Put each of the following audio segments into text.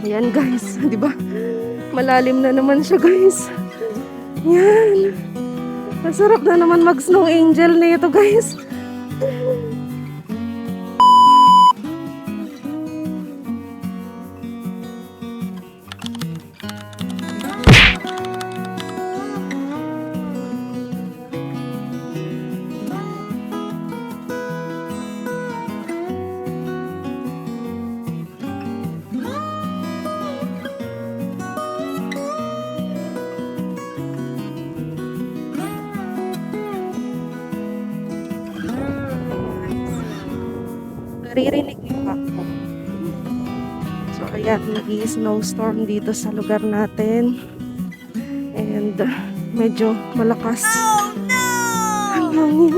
Ayan guys, di ba? Malalim na naman siya guys. Yan. Masarap na naman mag-snow angel na ito guys. Naririnig niyo ba ako? So ayan, nag-i-snowstorm dito sa lugar natin. And medyo malakas ang hangin.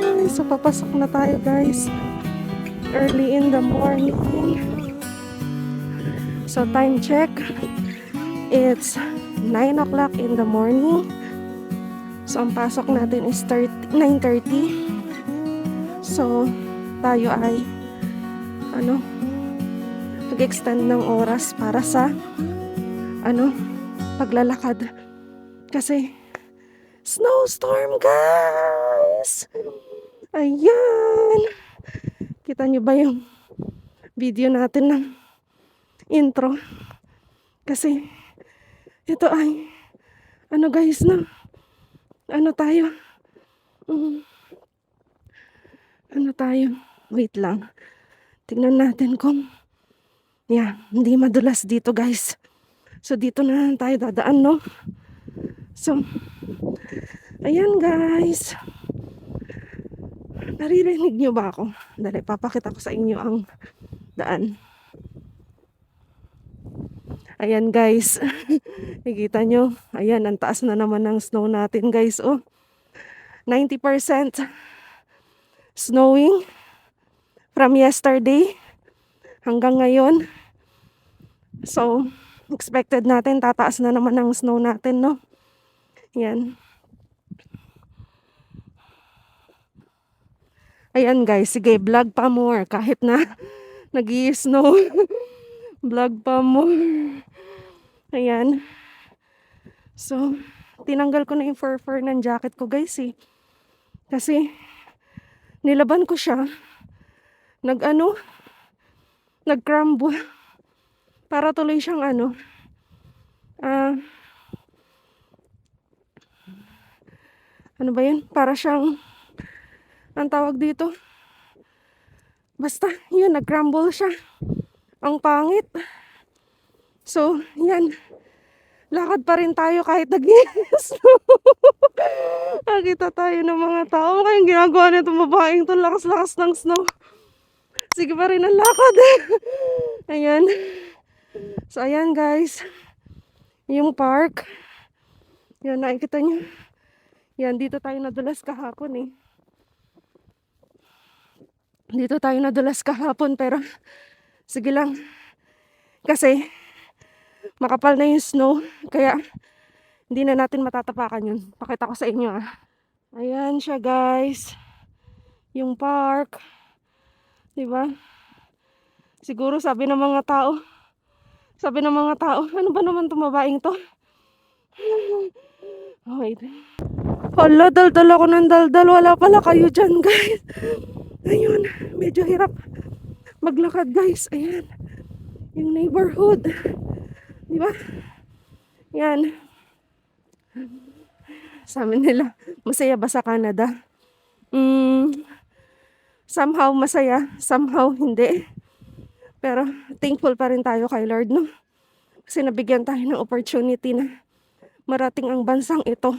Ay, so papasok na tayo guys. Early in the morning. So time check. It's 9 o'clock in the morning. So ang pasok natin is 9:30. So tayo ay mag-extend ng oras para sa paglalakad kasi snowstorm guys. Ayan, kita nyo ba yung video natin ng intro? Kasi ito ay guys na tayo wait lang, tingnan natin kung hindi madulas dito guys. So dito na tayo dadaan, no? So ayan guys, naririnig nyo ba ako? Dali, papakita ko sa inyo ang daan. Ayan guys, nakikita nyo, ayan, ang taas na naman ng snow natin guys. 90% snowing from yesterday hanggang ngayon. So expected natin tataas na naman ang snow natin, no? Yan. Ayan guys, sige, vlog pa more kahit na nag-i-snow. Vlog pa more. Ayan. So tinanggal ko na yung fur ng jacket ko guys kasi nilaban ko siya, nag-crumble para tuloy siyang ano ba yun? Para siyang ang tawag dito, basta yun, nag-crumble siya. Ang pangit. So yan, lakad pa rin tayo kahit nag-snow. Nakita tayo ng mga tao. Kaya yung ginagawa nitong babaeng to, lakas-lakas ng snow. Sige pa rin ang lakad. Ayan. So ayan guys, yung park. Yan, nakikita nyo. Yan, dito tayo nadulas kahapon Dito tayo nadulas kahapon, pero sige lang. Kasi makapal na yung snow, kaya hindi na natin matatapakan yun. Pakita ko sa inyo Ayan siya guys, yung park, diba? Siguro sabi ng mga tao, ano ba naman tumabaing to? Wait. Hala, daldal ako ng daldal. Wala pala kayo dyan guys. Ayun, medyo hirap maglakad guys. Ayan, yung neighborhood, diba? Yan. Sabi nila, masaya ba sa Canada? Somehow masaya, somehow hindi. Pero thankful pa rin tayo kay Lord, no? Kasi nabigyan tayo ng opportunity na marating ang bansang ito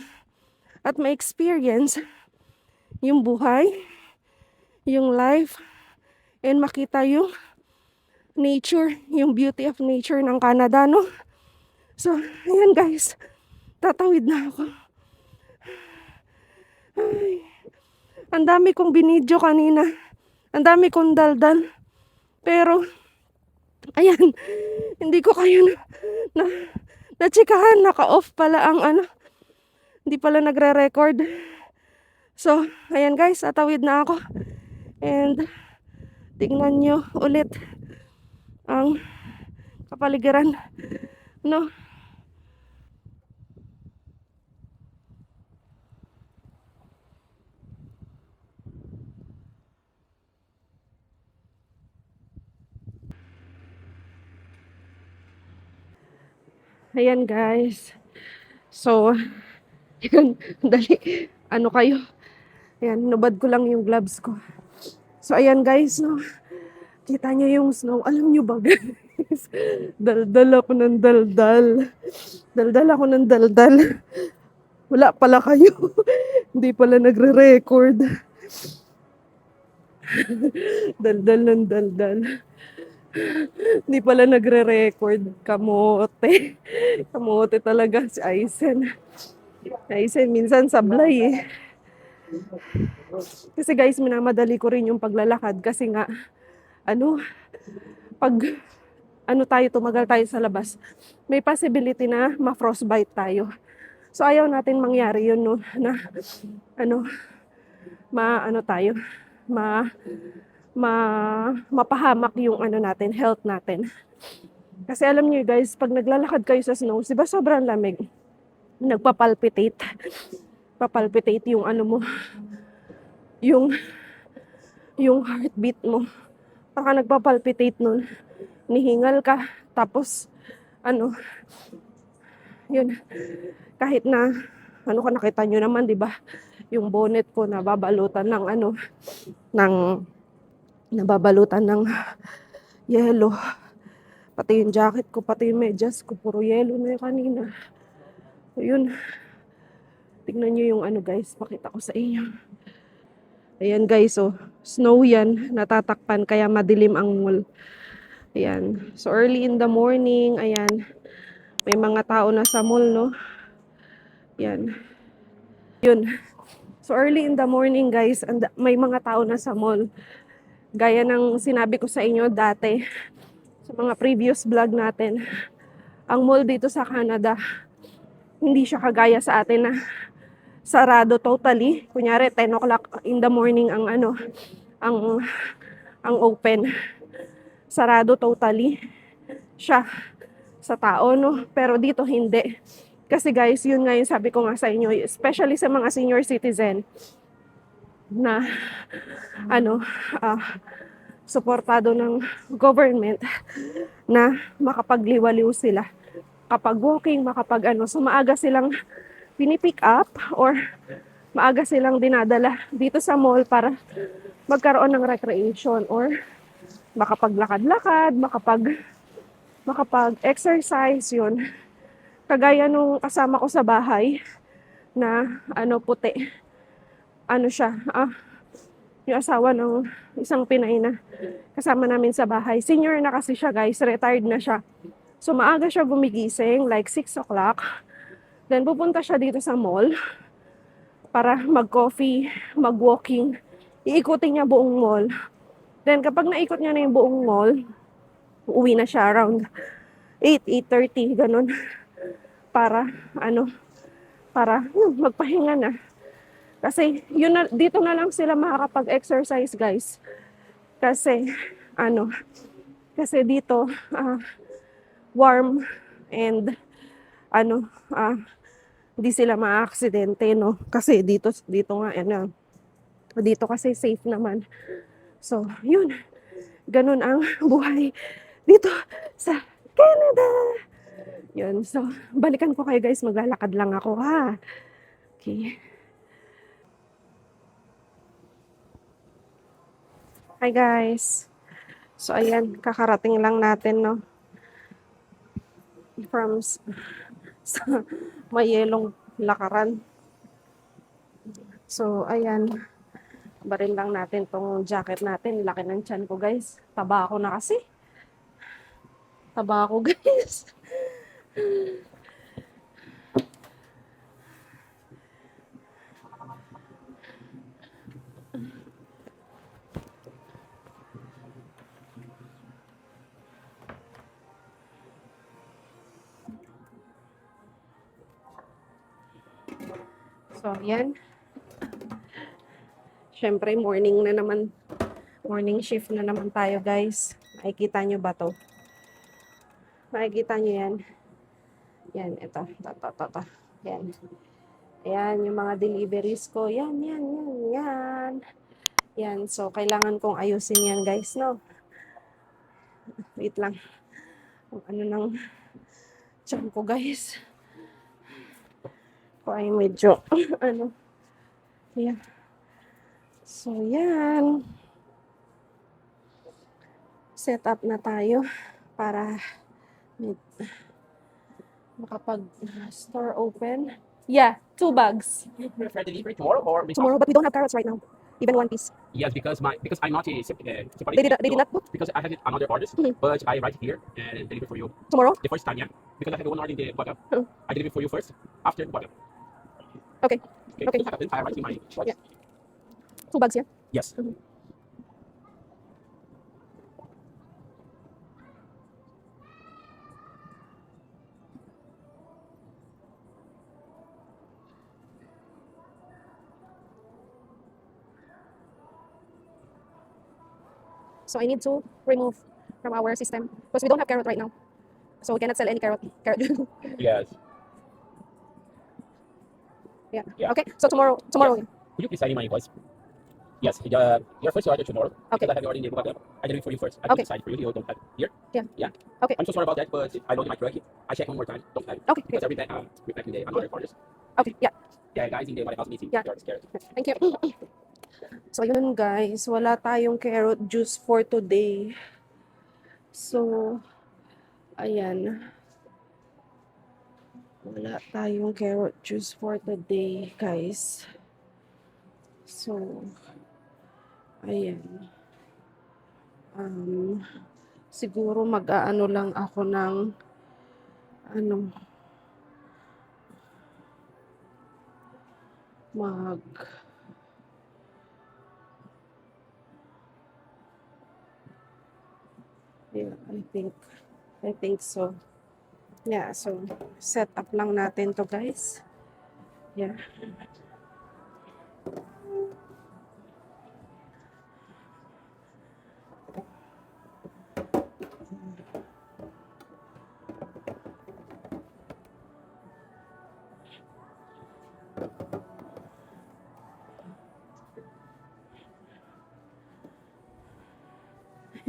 at ma-experience yung buhay, yung life, and makita yung nature, yung beauty of nature ng Canada, no? So, ayan guys, tatawid na ako. Ay, ang dami kong binidyo kanina, ang dami kong daldal, pero ayan, hindi ko kayo na-chikahan, naka-off pala ang hindi pala nagre-record. So, ayan guys, tatawid na ako. And tingnan nyo ulit ang kapaligiran. No? Ayan guys. So, yun, dali. Ano kayo? Ayan, nubad ko lang yung gloves ko. So, ayan guys, no? Kita nyo yung snow. Alam nyo ba guys? Daldal ako ng daldal. Daldal ako ng daldal. Wala pala kayo. Hindi pala nagre-record. Daldal ng daldal. Hindi pala nagre-record. Kamote. Kamote talaga si Aizen. Aizen, minsan sablay eh. Kasi guys, minamadali ko rin yung paglalakad kasi nga, ano, pag tumagal tayo sa labas, may possibility na ma-frostbite tayo. So ayaw natin mangyari yun, no, na ano, tayo, ma ma mapahamak yung natin, health natin. Kasi alam niyo guys, pag naglalakad kayo sa snow, 'di ba sobrang lamig? Nagpapalpitate. Papalpitate yung mo, yung heartbeat mo. Baka nagpapalpitate nun. Nihingal ka, tapos yun, kahit na nakita nyo naman, 'di ba? Yung bonnet ko nababalutan ng nababalutan ng yelo. Pati yung jacket ko, pati yung medyas ko, puro yelo na yung kanina. So, yun. Tignan nyo yung guys, pakita ko sa inyo. Ayan guys, oh. Snow yan, natatakpan, kaya madilim ang mall. Ayan. So, early in the morning, ayan. May mga tao na sa mall, no? Ayan. Yun. So, early in the morning, guys, may mga tao na sa mall. Gaya ng sinabi ko sa inyo dati, sa mga previous vlog natin, ang mall dito sa Canada, hindi siya kagaya sa atin na sarado totally. Kunyari, 10 o'clock in the morning ang open. Sarado totally siya sa tao, no? Pero dito hindi. Kasi guys, yun nga yung sabi ko nga sa inyo, especially sa mga senior citizen na suportado ng government na makapagliwaliw sila. Kapag walking, so maaga silang pinipick up or maaga silang dinadala dito sa mall para magkaroon ng recreation or makapaglakad-lakad, makapag-exercise yun. Kagaya nung kasama ko sa bahay na puti. Siya, yung asawa ng isang Pinay na kasama namin sa bahay. Senior na kasi siya guys, retired na siya. So maaga siya gumigising, like 6 o'clock. Then pupunta siya dito sa mall para mag-coffee, mag-walking. Iikutin niya buong mall. Then kapag naikot niya na yung buong mall, uuwi na siya around 8, 8:30, ganun. Para magpahinga na. Kasi dito na lang sila makakapag-exercise guys. Kasi kasi dito warm and hindi sila ma-aksidente, no? Kasi dito nga dito kasi safe naman. So, yun. Ganun ang buhay dito sa Canada. Yun. So, balikan ko kayo guys. Maglalakad lang ako, ha? Okay. Hi guys. So, ayan. Kakarating lang natin, no? From sa may yelong lakaran. So, ayan. Barin lang natin tong jacket natin. Laki ng tiyan ko, guys. Taba ako na kasi. Taba ako, guys. So, yan. Siyempre, morning shift na naman tayo, guys. Nakikita nyo ba to? Makikita nyo yan. Yan, ito. Ito. Yan. Ayan, yung mga deliveries ko. Yan. Yan, so kailangan kong ayusin yan guys, no? Wait lang. Ano nang tiyan ko guys. Ko ay medyo, ano. Yan. So, yan. Set up na tayo para makapag-store open. Yeah, 2 bags. Prefer delivery tomorrow or Tomorrow, but we don't have carrots right now. Even 1 piece. Yes, because I'm not a They did not book? because I have another orders, but I write here and deliver for you Tomorrow? the first time, yeah. Because I have one order in the WhatsApp. I deliver for you first after the WhatsApp. Okay. Okay. I write in my WhatsApp. Yeah. 2 bags, yeah? Yes. So I need to remove from our system because we don't have carrot right now. So we cannot sell any carrot. Yes. Yeah. Yeah. Okay. So tomorrow. Could you please sign in my invoice? Yes. Your first order tomorrow. Okay. Because I have your order in the WhatsApp. I deliver for you first. I Okay. decide for you. You don't have here. Yeah. Yeah. Okay. I'm so sorry about that, but I loaded my truck. I check one more time. Don't have it. Okay. Because every time reflecting the another orders. Okay. Yeah. Yeah, guys, in the White House meeting. Yeah. You're scared. Thank you. So yun guys, wala tayong carrot juice for today. So ayan. Wala tayong carrot juice for today, guys. So ayan. Siguro mag-aano lang ako ng yeah, I think so. Yeah, so set up lang natin to guys. Yeah.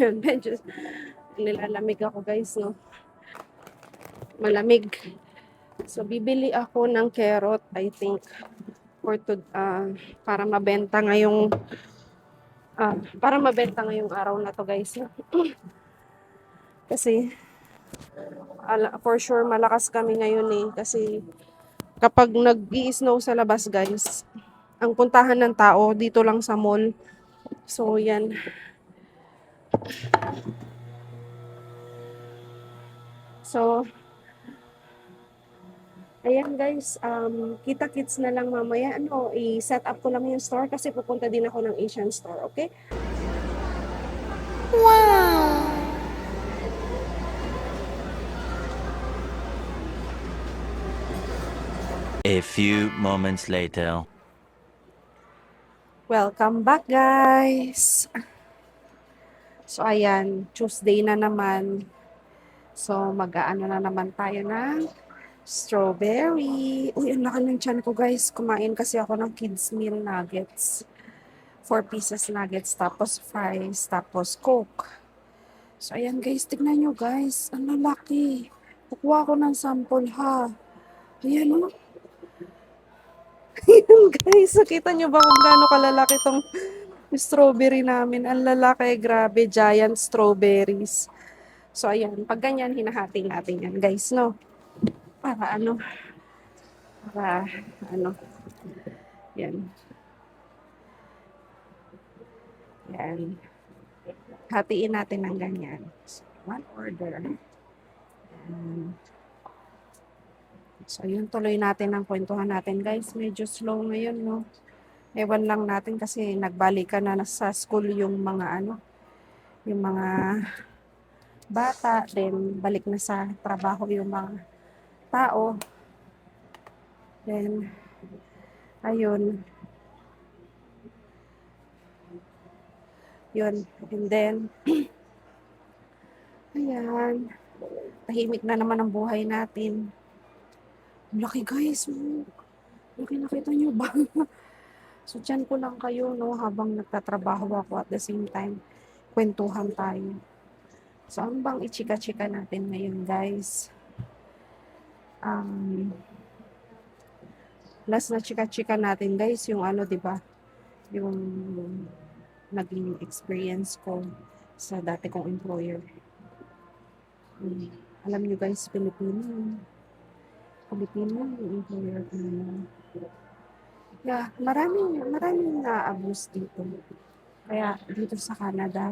Yun, medyo nilalamig ako guys, no? Malamig. So, bibili ako ng carrot, I think, para mabenta ngayong araw na to guys. No? Kasi, for sure, malakas kami ngayon eh. Kasi, kapag nag-i-snow sa labas guys, ang puntahan ng tao dito lang sa mall. So, yan. So, ayan guys, kita-kits na lang mamaya. I-set up ko lang yung store kasi pupunta din ako ng Asian store, okay? Wow! A few moments later. Welcome back guys! So ayan, Tuesday na naman. So mag-aano na naman tayo ng strawberry. Uy, ang laki ng tiyan ko guys. Kumain kasi ako ng kids meal nuggets. 4 pieces nuggets, tapos fries, tapos Coke. So ayan guys, tignan nyo guys. Ang lalaki. Kukuha ko ng sample ha. Ayan o. Ayan guys, nakita nyo ba kung gaano kalalaki tong strawberry namin? Ang lalaki, grabe, giant strawberries. So ayan, pag ganyan, hinahati natin yan guys, no? Para ano, yan. Yan. Hatiin natin ng ganyan. So, 1 order. So, yun, tuloy natin ang kwentuhan natin, guys. Medyo slow ngayon, no? Ewan lang natin kasi nagbalikan na sa school yung mga yung mga bata, then balik na sa trabaho yung mga tao. Then, ayun. Yun. And then, ayan. tahimik na naman ang buhay natin. Ang laki guys, oh. Laki, nakita nyo ba? So, dyan ko lang kayo, no, habang nagtatrabaho ako at the same time, kwentuhan tayo. So, ano bang ichika-chika natin ngayon, guys? Last na chika-chika natin, guys, yung ano, di ba? Yung naging experience ko sa dati kong employer. Alam nyo, guys, Pilipino yung employer ko na yun. Yeah, maraming na-abuse dito. Kaya dito sa Canada,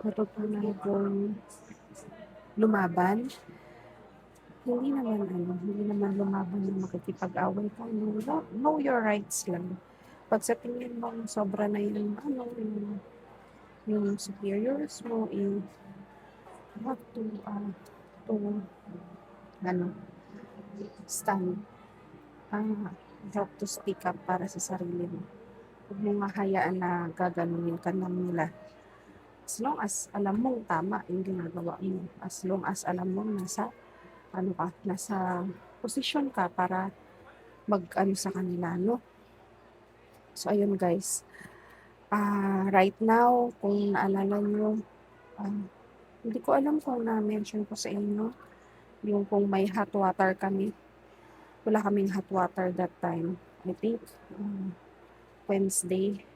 natutunan kong lumaban. Hindi naman lumaban na makikipag-away ka. No, know your rights lang. Pag sa tingin mo, sobra na yung superiors mo, you have to stand. You have to speak up para sa sarili mo. Huwag mong mahayaan na gaganunin ka lang nila. As long as alam mong tama yung ginagawa mo. As long as alam mong nasa posisyon ka para mag-ano sa kanila, no? So, ayun guys. Right now, kung naalala nyo, hindi ko alam kung na-mention ko sa inyo, yung kung may hot water kami. Wala kaming hot water that time. I think, Wednesday.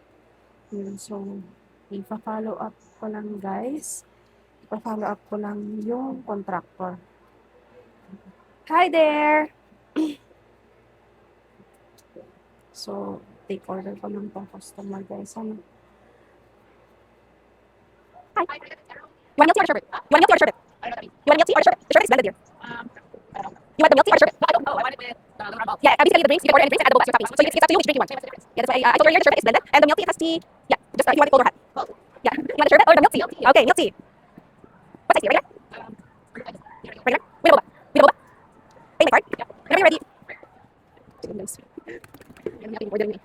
So, ipa-follow up ko lang guys. Ipa-follow up ko lang yung contractor. Hi there! So, take order ko lang tong customer guys. Hi. You want milk tea or sherbet? You want milk tea or sherbet? You want milk tea or sherbet? The sherbet is blended here. You want the milk tea or sherbet? I don't know. I wanted with the normal. Yeah, basically the drinks, you can order any drinks and add a bowl of extra toppings. So it's up to you which drink you want. Yeah, that's why I told you earlier the sherbet is blended and the milk tea has tea. Yeah, just if you want it cold or hot. Yeah, you want the sherbet or the milk tea? Okay, milk tea. What size tea? Regular? Regular? With a boba. With a boba. Pay my card. Whenever you're ready. Guys. Yan yung order niyo.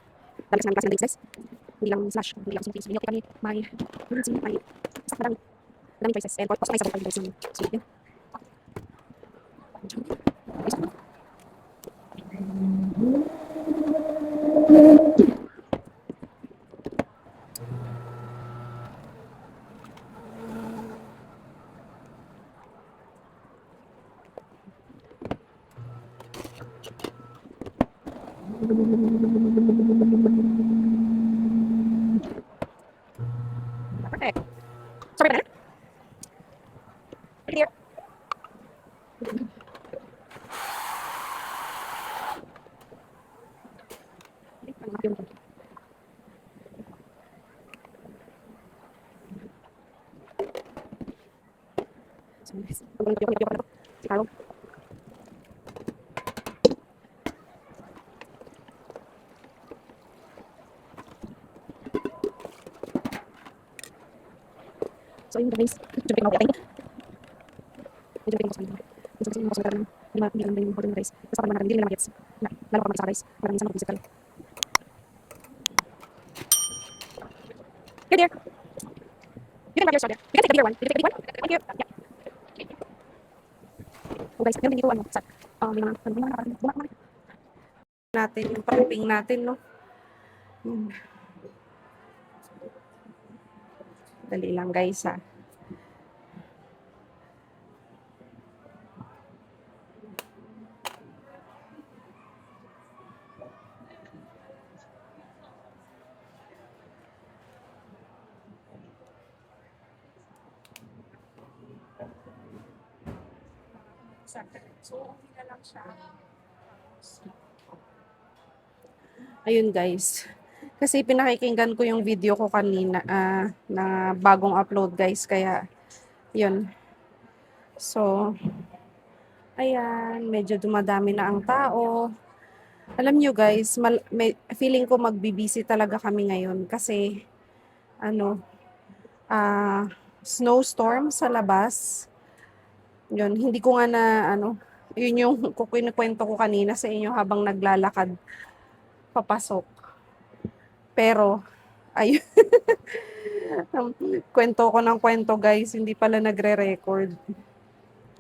Dami sa namin klase ng drinks guys. Hindi lang slash, hindi lang smoothies. May milk tea kami, may green tea, may basta madaming choices. And also may sabon kami guys yung sweet yun. Perfect. Sorry about that. Clear. Si Carlo. So, yun guys. Jump ko na medyo pwedeng ko sa kanila. Minsan kasi yung mga ng hindi lang yung order ng guys. Basta naman natin, hindi nila magets. Lalo pa mag-isa guys. Parang minsan mag-visit ka lang. Here, dear. You can grab your straw there. You can take the bigger one. Did you take the big one? Thank you. Yeah. Oh guys, meron din dito may mga nakarang natin yung pumping natin, no? Dali lang guys, ha. So, okay na lang siya. Ayun guys. Kasi pinakikinggan ko yung video ko kanina na bagong upload guys. Kaya, yun. So, ayan. Medyo dumadami na ang tao. Alam nyo guys, feeling ko magbibisi talaga kami ngayon. Kasi, snowstorm sa labas. Yun, hindi ko nga na, yun yung kinukwento ko kanina sa inyo habang naglalakad papasok. Pero, ayun, kwento ko ng kwento guys, hindi pala nagre-record.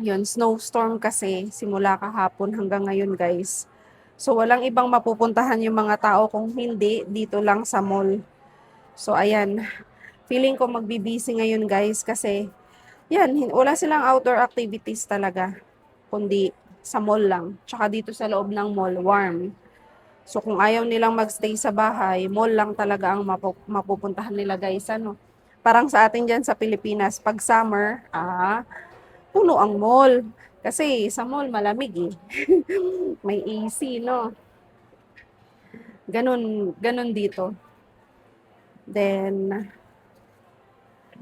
Yun, snowstorm kasi simula kahapon hanggang ngayon, guys. So, walang ibang mapupuntahan yung mga tao kung hindi dito lang sa mall. So, ayan. Feeling ko magbibisi ngayon, guys, kasi yan, wala silang outdoor activities talaga, kundi sa mall lang. Tsaka dito sa loob ng mall, warm. So, kung ayaw nilang magstay sa bahay, mall lang talaga ang mapupuntahan nila, guys. Ano? Parang sa atin dyan sa Pilipinas, pag summer, puno ang mall. Kasi sa mall, malamig eh. May AC, no? Ganun dito. Then,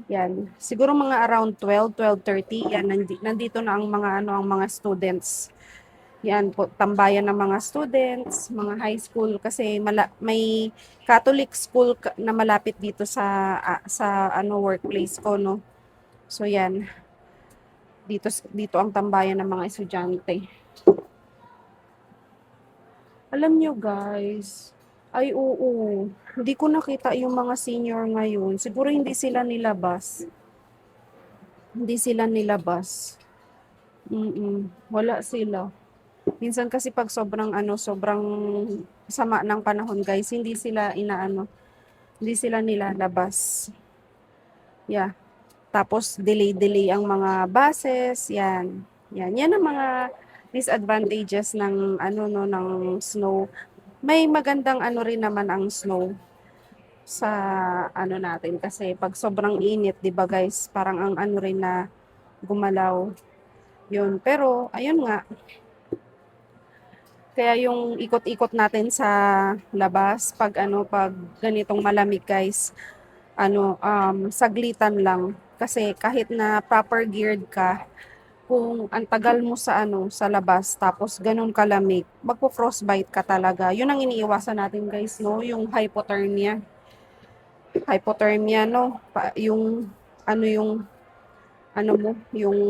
yan. Siguro mga around 12, 12:30, yan, nandito na ang mga, ang mga students. Yan po, tambayan ng mga students, mga high school kasi may Catholic school na malapit dito sa workplace ko, no. So yan, dito ang tambayan ng mga estudyante. Alam nyo, guys, ay oo, hindi ko nakita yung mga senior ngayon. Siguro hindi sila nilabas. Hindi sila nilabas. Wala sila. Minsan kasi pag sobrang sama ng panahon, guys, hindi sila nilalabas. Yeah. Tapos delay ang mga buses, yan. Yan ang mga disadvantages ng ng snow. May magandang rin naman ang snow sa natin kasi pag sobrang init, 'di ba, guys? Parang ang rin na gumalaw. 'Yun. Pero ayun nga, kaya yung ikot-ikot natin sa labas pag ganitong malamig, guys, saglitan lang. Kasi kahit na proper geared ka, kung ang tagal mo sa labas tapos ganun kalamig, magpo-frostbite ka talaga. Yun ang iniiwasan natin, guys, no, yung hypothermia. Hypothermia, no, yung yung yung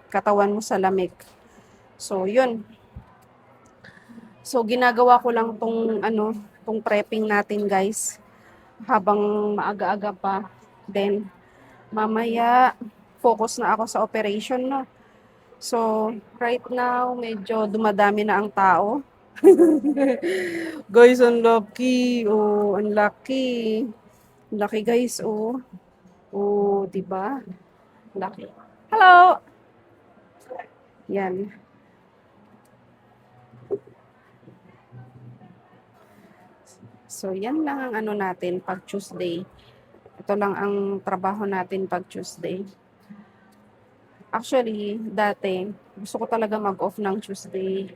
katawan mo sa lamig. So, yun. So, ginagawa ko lang tong prepping natin, guys, habang maaga-aga pa. Then, mamaya, focus na ako sa operation, no. So, right now, medyo dumadami na ang tao. Guys, ang lucky. Oh, ang lucky. Lucky, guys, oh. Oh, 'di ba? Lucky. Hello. Yan. So, yan lang ang natin pag Tuesday. Ito lang ang trabaho natin pag Tuesday. Actually, dati, gusto ko talaga mag-off ng Tuesday.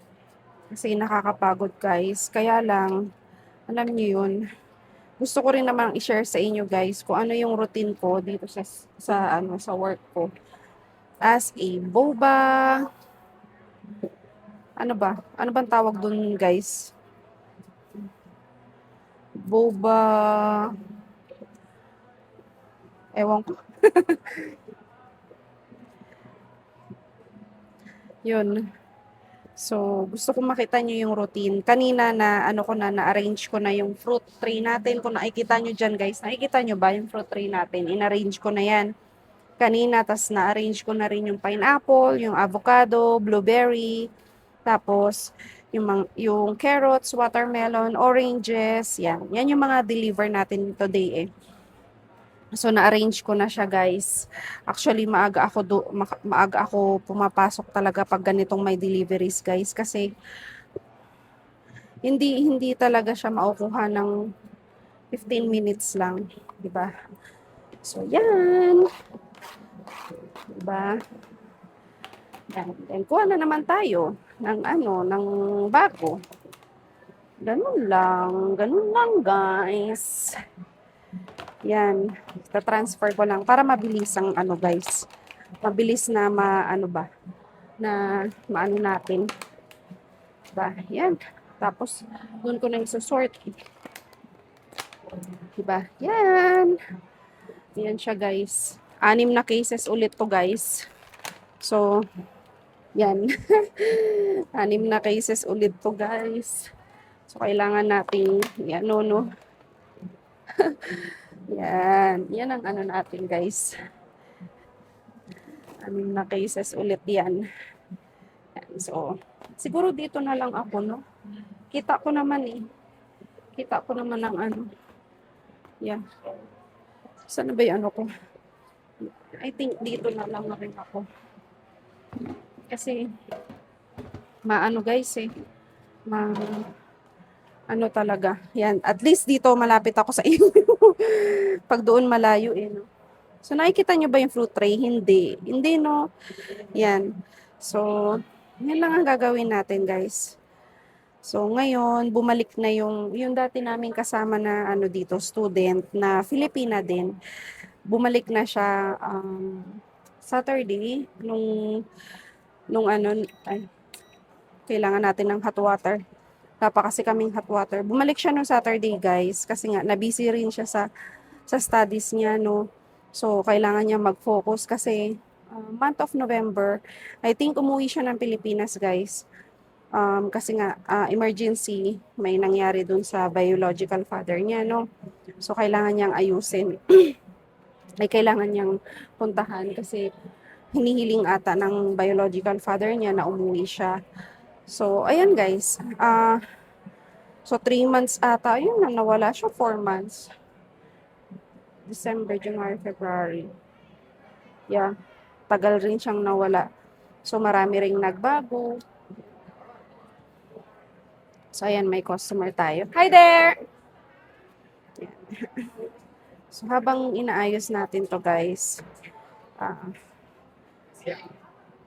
Kasi nakakapagod, guys. Kaya lang, alam niyo yun, gusto ko rin naman i-share sa inyo, guys, kung ano yung routine ko dito sa work ko. As a boba, ano ba? Ano bang tawag dun, guys? Boba, ewan ko. Yun. So, gusto ko makita nyo yung routine. Kanina na-arrange ko na yung fruit tray natin. Kung nakikita nyo dyan, guys, nakikita nyo ba yung fruit tray natin? In-arrange ko na yan kanina, tas na-arrange ko na rin yung pineapple, yung avocado, blueberry, tapos yung carrots, watermelon, oranges, yan. Yan yung mga deliver natin today eh. So, na-arrange ko na siya, guys. Actually, maaga ako pumapasok talaga pag ganitong may deliveries, guys. Kasi, hindi talaga siya maukuha ng 15 minutes lang. Diba? So, yan. Diba? Yan. Then, kuha na naman tayo ng bago. Ganun lang, guys. Yan, ta-transfer ko lang para mabilis ang guys. Mabilis na maano natin. Diba? Yan. Tapos, doon ko na isusort. Diba? Yan. Yan siya, guys. 6 na cases ulit to, guys. So, yan. 6 na cases ulit to, guys. So, kailangan natin, yan, no. Yan. Yan ang natin, guys. Na cases ulit yan. Yan. So, siguro dito na lang ako, no? Kita ko naman eh. Kita ko naman ang ano. Yan. Saan na ba yung ano ko? I think dito na lang na rin ako. Kasi, maano guys eh. Ano talaga. Yan. At least dito malapit ako sa inyo. Pag doon malayo eh. No? So, nakikita nyo ba yung fruit tray? Hindi. Hindi, no? Yan. So, yan lang ang gagawin natin, guys. So, ngayon, bumalik na yung dati namin kasama na ano dito, student na Filipina din. Bumalik na siya Saturday nung ano, ay, kailangan natin ng hot water. Tapa kasi kaming hot water. Bumalik siya nung Saturday, guys, kasi nga na-busy rin siya sa studies niya, no. So, kailangan niya mag-focus kasi month of November, I think umuwi siya ng Pilipinas, guys. Kasi nga, emergency, may nangyari dun sa biological father niya, no? So, kailangan niyang ayusin. Ay, kailangan niyang puntahan kasi hinihiling ata ng biological father niya na umuwi siya. So, ayan guys. So, 3 months ata, yun na, nawala siya, 4 months. December, January, February. Yeah, tagal rin siyang nawala. So, marami ring nagbago. So, ayan, may customer tayo. Hi there! Ayan. So, habang inaayos natin to guys,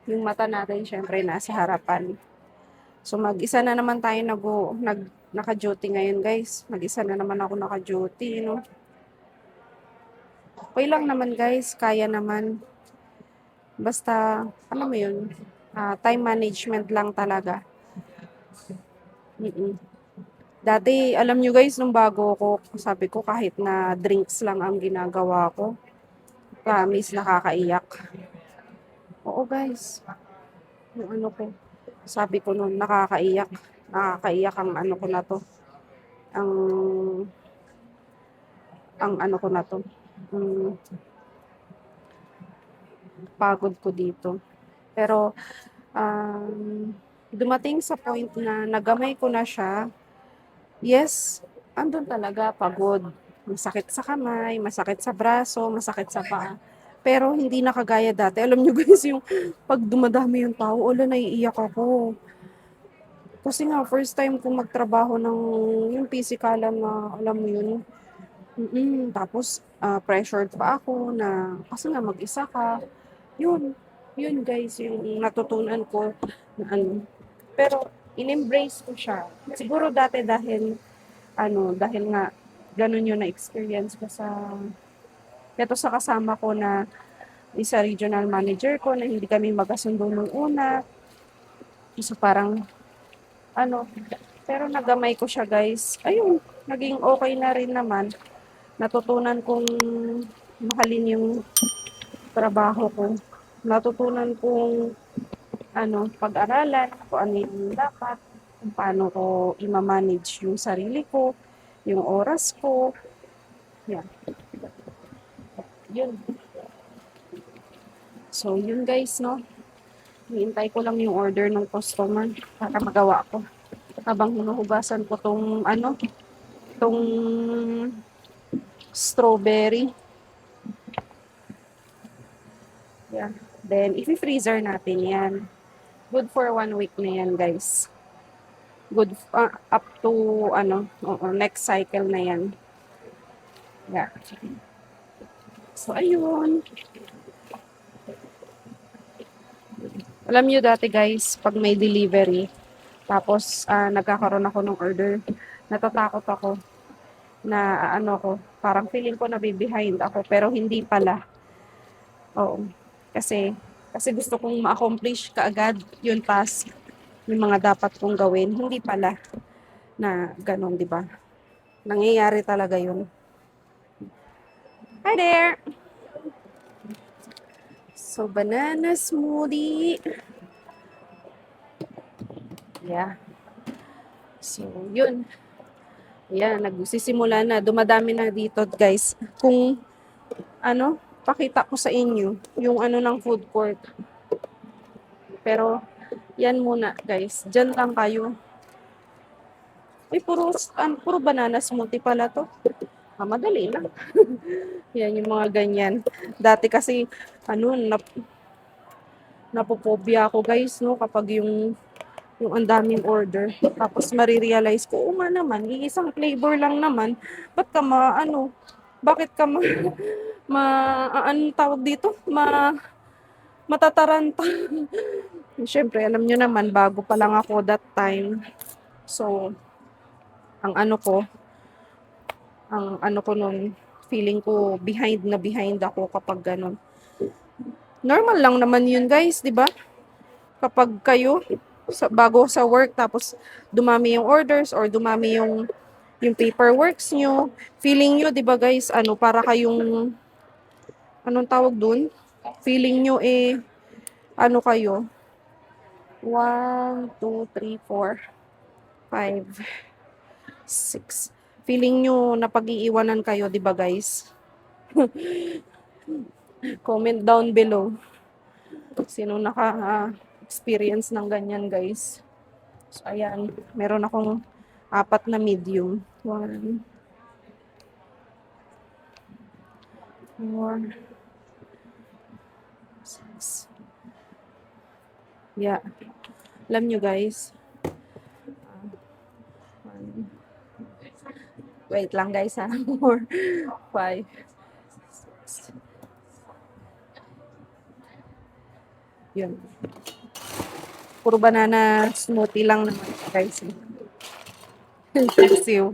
yung mata natin, syempre, nasa harapan. So, mag-isa na naman tayo naka-duty ngayon, guys. Mag-isa na naman ako naka-duty, no? Okay lang naman, guys. Kaya naman. Basta, alam mo yun, time management lang talaga. Dati, alam nyo guys, nung bago ko, sabi ko kahit na drinks lang ang ginagawa ko, promise nakakaiyak. Oo guys, yung ano ko, sabi ko nun, nakakaiyak ang ano ko na to, ang ano ko na to, pagod ko dito. Pero, dumating sa point na nagamay ko na siya. Yes, andun talaga pagod. Masakit sa kamay, masakit sa braso, masakit sa paa. Pero hindi na kagaya dati. Alam nyo guys, yung pag dumadami yung tao, naiiyak ako. Kasi nga, first time kong magtrabaho ng yung physikalan na, alam mo yun, tapos pressured pa ako na, kasi nga mag-isa ka. Yun guys, yung natutunan ko na ano. Pero, in-embrace ko siya. Siguro dati dahil nga, ganun yung na-experience ko sa kasama ko na isa regional manager ko na hindi kami magkasundo nung una. So, parang, pero nagamay ko siya, guys. Ayun, naging okay na rin naman. Natutunan kong mahalin yung trabaho ko. Natutunan kong pag-aralan, kung ano yung dapat, kung paano ko i-manage yung sarili ko, yung oras ko. Yan. Yun. So, yun guys, no? Hintay ko lang yung order ng customer para magawa ko. Habang hinuhugasan ko tong strawberry. Yeah. Then, i-freezer natin yan. Good for 1 week na yan, guys. Good up to, next cycle na yan. Yeah. So, ayun. Alam nyo dati, guys, pag may delivery, tapos nagkakaroon ako ng order, natatakot ako na parang feeling ko na behind ako, pero hindi pala. Oo. Kasi gusto kong ma-accomplish kaagad yung task, yung mga dapat kong gawin. Hindi pala na ganun, di ba? Nangyayari talaga yun. Hi there! So, banana smoothie. Yeah. So, yun. Yan, nagsisimula na. Dumadami na dito, guys. Kung pakita ko sa inyo yung ano ng food court. Pero, yan muna guys. Diyan lang kayo. Uy, puro banana smoothie pala to. Madali lang. Yan yung mga ganyan. Dati kasi, napopobia ako guys, no? Kapag yung ang daming order. Tapos marirealize ko, nga naman, iisang flavor lang naman. Ba't ka bakit ka anong tawag dito? Matataranta. Siyempre, alam nyo naman, bago pa lang ako that time. So, ang ano ko nun, feeling ko behind ako kapag ganun. Normal lang naman yun guys, di ba? Kapag kayo, bago sa work, tapos dumami yung orders or dumami yung paperworks nyo, feeling nyo, di ba guys, para kayong, anong tawag dun? Feeling nyo kayo, 1, 2, 3, 4, 5, 6. Feeling nyo na pag-iiwanan kayo, di ba guys? Comment down below. Sino naka-experience ng ganyan guys? So, ayan. Meron akong 4 na medium. 1, 4, 6. Yeah. Alam nyo guys. Wait lang guys ha. 4, 5, 6. Yun. Puro banana smoothie lang naman guys. Siw.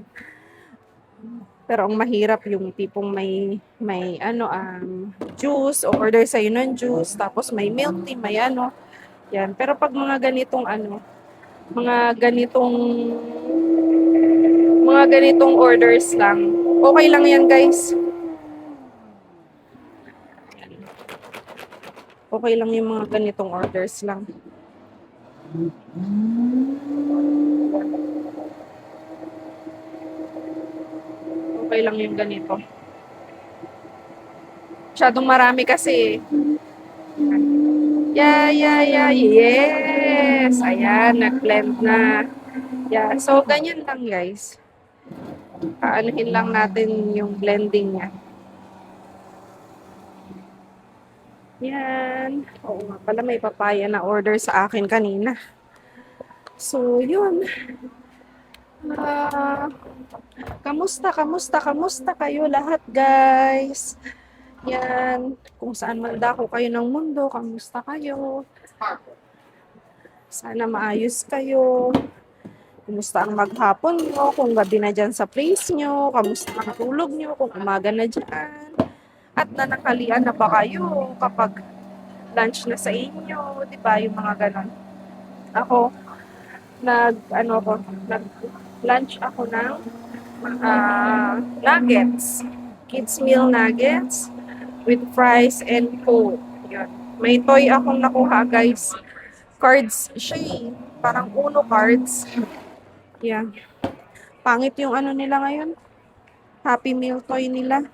Pero ang mahirap yung tipong may juice, o order sa'yo ng juice, tapos may milk tea, may yan. Pero pag mga ganitong orders lang, okay lang yan guys. Okay lang yung mga ganitong orders lang. Okay lang yung ganito. Masyadong marami kasi. Yes! Ayan, nag-blend na. Yeah, so ganyan lang guys. Aanuhin lang natin yung blending niya. Yan. Oo nga pala, may papaya na order sa akin kanina. So, yun. Kamusta kayo lahat, guys? Yan. Kung saan man dako kayo ng mundo, kamusta kayo? Sana maayos kayo. Kumusta ang maghapon nyo? Kung gabi na dyan sa place nyo? Kamusta ang tulog nyo? Kung umaga na dyan? At nanakalian na ba kayo kapag lunch na sa inyo? Diba? Yung mga ganon. Ako, nag-lunch ako ng nuggets. Kids meal nuggets with fries and coke. Yun. May toy akong nakuha, guys. Cards siya eh. Parang Uno cards. Yeah. Pangit yung nila ngayon. Happy Meal toy nila.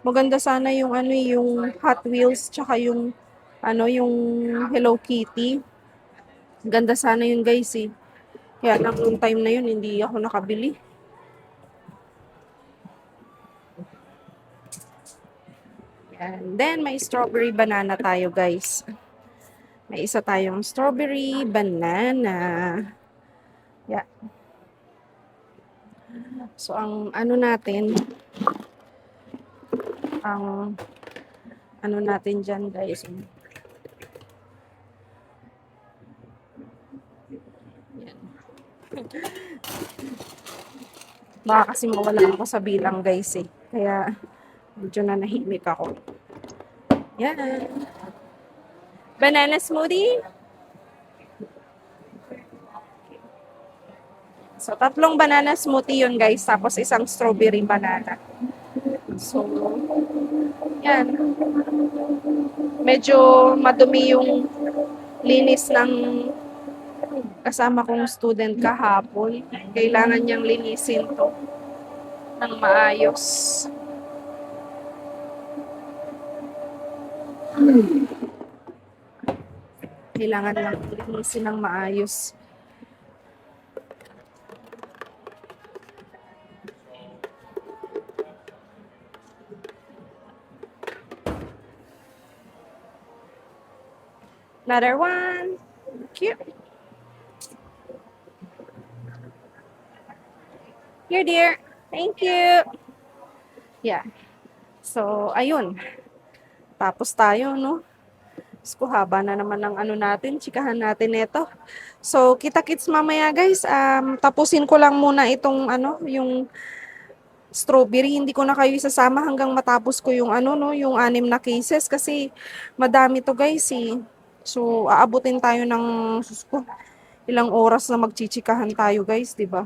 Maganda sana yung yung Hot Wheels tsaka yung Hello Kitty. Ganda sana yun guys eh. Kaya lang noong time na yun hindi ako nakabili. Yan. Then may strawberry banana tayo guys. May isa tayong strawberry banana. Yeah. So ang natin dyan guys. Yan. Baka kasi mawala ako sa bilang guys eh. Kaya medyo na nahimik ako. Yan. Banana smoothie. So 3 banana smoothie yun guys. Tapos isang strawberry banana. So, yan. Medyo madumi yung linis ng kasama kong student kahapon. Kailangan niyang linisin to ng maayos. Kailangan lang linisin ng maayos. Another one. Cute. Here, dear. Thank you. Yeah. So, ayun. Tapos tayo, no? Sko, haba na naman ng ano natin. Chikahan natin ito. So, kita-kits mamaya, guys. Tapusin ko lang muna itong, ano, yung strawberry. Hindi ko na kayo isasama hanggang matapos ko yung, ano, no, yung 6 na cases. Kasi, madami to, guys, eh. So, aabutin tayo ng, susko, ilang oras na magchichikahan tayo, guys, di ba?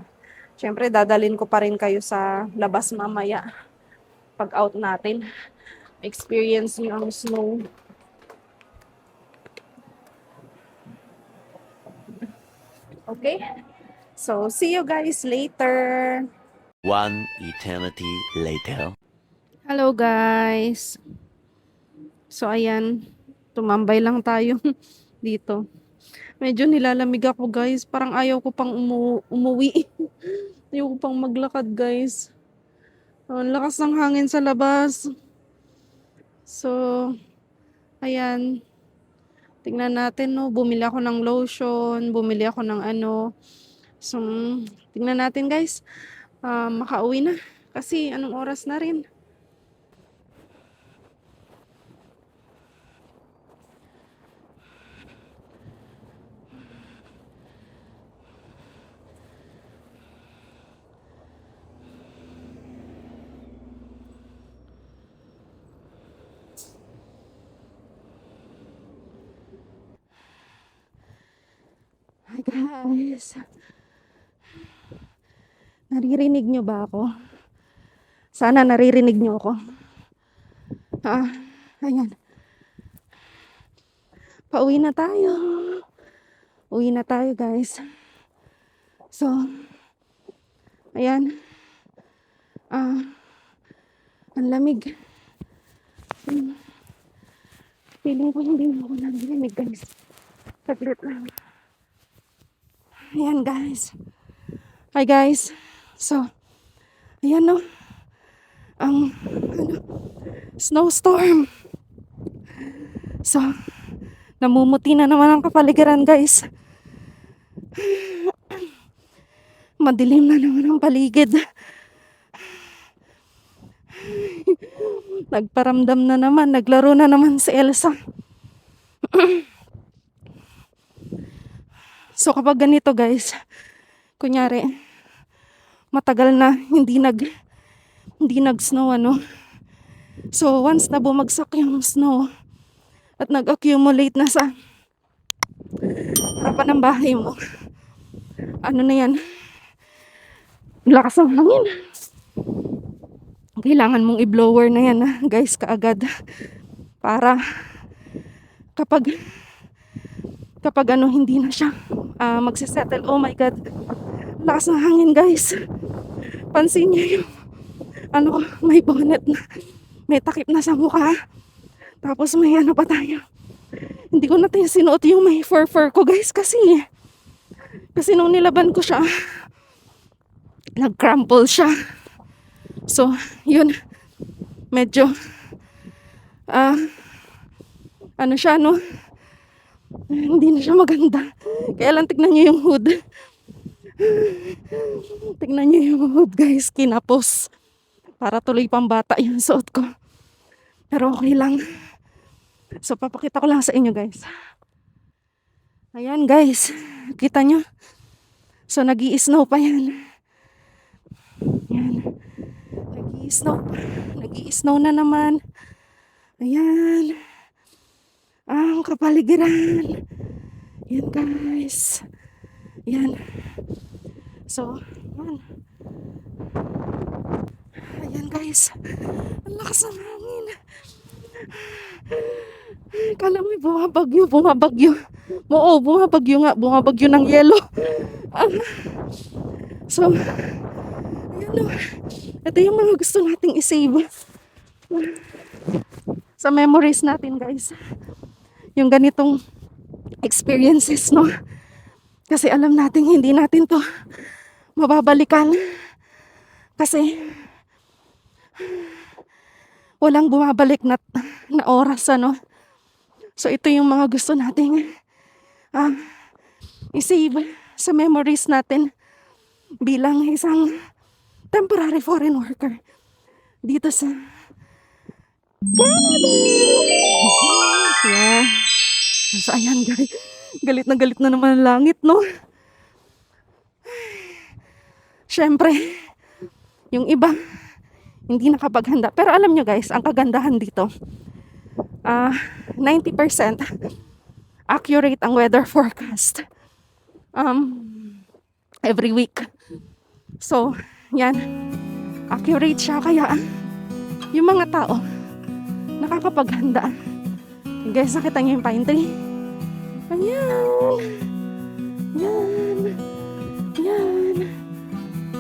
Siyempre, dadalhin ko pa rin kayo sa labas mamaya. Pag out natin. Experience nyo ang snow. Okay? So, see you guys later. One eternity later. Hello guys. So, ayan. Tumambay lang tayo dito. Medyo nilalamig ako guys. Parang ayaw ko pang umuwi. Ayaw ko pang maglakad guys. Ang lakas ng hangin sa labas. So, ayan. Tingnan natin, no. Bumili ako ng lotion. Bumili ako ng ano. So, tingnan natin, guys. Makauwi na. Kasi, anong oras na rin? Hi guys. Naririnig nyo ba ako? Sana naririnig nyo ako. Ayan. Pauwi na tayo. Uwi na tayo guys. So, ayan. Ang lamig. Feeling ko hindi mo ako naririnig guys. Saglit lang. Ayan guys. Hi guys. So, ayan no. Snowstorm. So, namumuti na naman ang kapaligiran guys. Madilim na naman ang paligid. Nagparamdam na naman. Naglaro na naman si Elsa. So kapag ganito guys, kunyari, matagal na hindi nag-snow ano. So once na bumagsak yung snow at nag-accumulate na sa harapan ng bahay mo, ano na yan, lakas ng hangin. Kailangan mong i-blower na yan guys kaagad para kapag ano hindi na siya magsisettle. Oh my god, lakas ng hangin guys. Pansin niyo yung ano, may bonnet na may takip na sa mukha, tapos may ano pa tayo. Hindi ko natin sinuot yung may fur ko guys kasi nung nilaban ko siya nag-crumple siya. So yun, medyo ano siya no, hindi na siya maganda. Kaya lang tignan nyo yung hood. Tignan nyo yung hood guys, kinapos. Para tuloy pang bata yung suot ko. Pero okay lang. So papakita ko lang sa inyo guys. Ayan guys, kita nyo. So nag-i-snow pa yan. Yan. Nag-i-snow na naman. Ayan. Ang kapaligiran. Yan guys. Yan. So, yan. Ayan guys. Ang lakas ng hangin. Kala mo bumabagyo. Oo, bumabagyo ng yelo. So, ayan o. Ito yung mga gusto nating isave. sa memories natin, guys. Yung ganitong experiences, no? Kasi alam natin hindi natin to mababalikan. Kasi walang bumabalik na oras, ano? So ito yung mga gusto nating i-save sa memories natin bilang isang temporary foreign worker dito sa Canada. Yeah. So ayan guys, galit na naman ang langit, no? Syempre, yung iba hindi nakapaghanda. Pero alam nyo guys, ang kagandahan dito, 90% accurate ang weather forecast every week. So, yan, accurate siya. Kaya yung mga tao nakakapaghanda. Guys, nakita niyo yung pine tree? Ayan. Yan. Yan.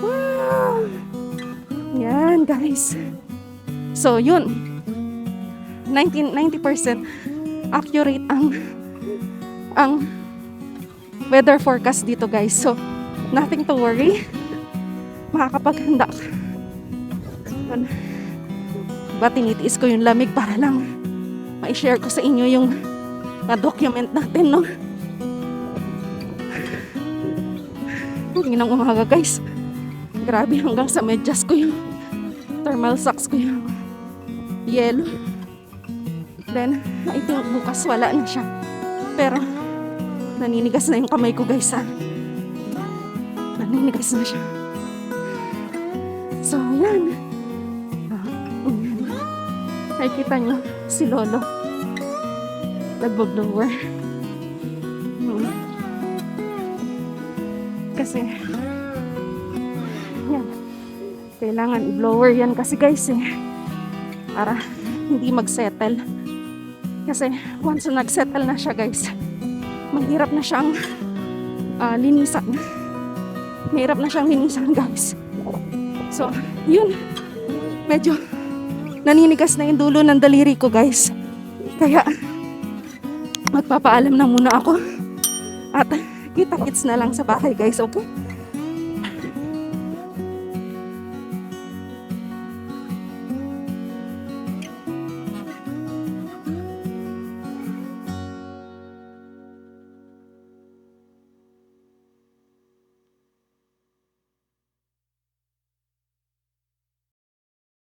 Wow. Yan, guys. So, yun. 90% accurate ang weather forecast dito, guys. So, nothing to worry. Makakapaghanda ka. Diba, tinitiis ko yung lamig para lang ma-share ko sa inyo yung document natin, no? Ng umaga, guys. Grabe, hanggang sa medyas ko yung thermal socks ko yung yellow. Then, I think bukas wala na siya. Pero, naninigas na yung kamay ko, guys, ha? Naninigas na siya. So, yan. Nakikita nyo, si Lolo. Nagbo-blower. Kasi, yan. Kailangan i-blower yan kasi, guys, para hindi mag-settle. Kasi, once na nag-settle na siya, guys, mahirap na siyang linisan. Mahirap na siyang linisan, guys. So, yun. Medyo naninigas na yung dulo ng daliri ko, guys. Kaya, magpapaalam na muna ako. At kita-kits na lang sa bahay, guys, okay?